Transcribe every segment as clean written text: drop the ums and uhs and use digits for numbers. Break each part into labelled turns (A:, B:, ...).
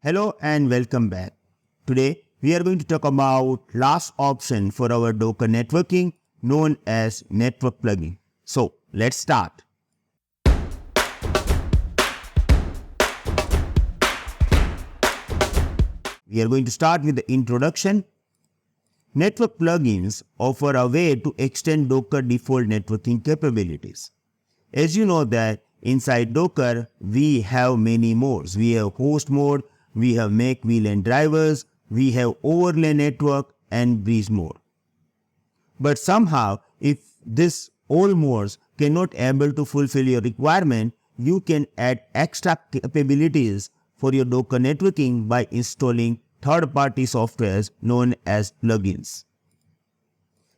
A: Hello and welcome back. Today we are going to talk about last option for our Docker networking known as network plugin. So let's start. We are going to start with the introduction. Network plugins offer a way to extend Docker default networking capabilities. As you know that inside Docker, we have many modes. We have host mode, we have Macvlan drivers, we have overlay network and breeze mode. But somehow, if this all modes cannot able to fulfill your requirement, you can add extra capabilities for your Docker networking by installing third-party softwares known as plugins.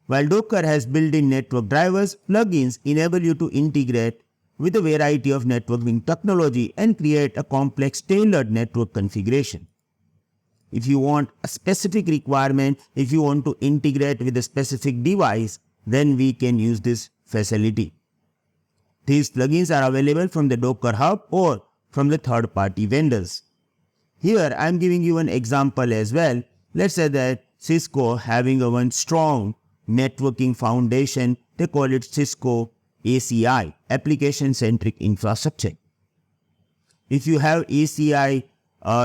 A: While Docker has built-in network drivers, plugins enable you to integrate with a variety of networking technology and create a complex tailored network configuration. If you want a specific requirement, if you want to integrate with a specific device, then we can use this facility. These plugins are available from the Docker Hub or from the third-party vendors. Here I am giving you an example as well. Let's say that Cisco having a one strong networking foundation, they call it Cisco ACI, Application Centric Infrastructure. If you have ACI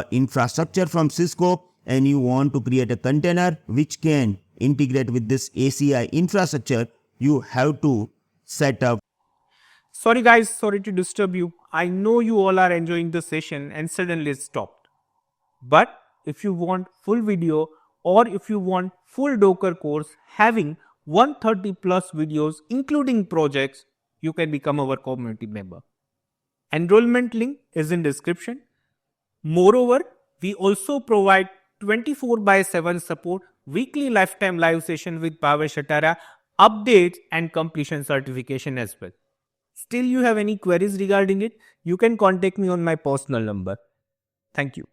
A: infrastructure from Cisco and you want to create a container which can integrate with this ACI infrastructure, you have to set up.
B: Sorry guys, sorry to disturb you. I know you all are enjoying the session and suddenly it stopped. But if you want full video or if you want full Docker course having 130 plus videos including projects, you can become our community member. Enrollment link is in description. Moreover, we also provide 24/7 support, weekly lifetime live session with Bhavesh Atara, updates and completion certification as well. Still you have any queries regarding it, you can contact me on my personal number. Thank you.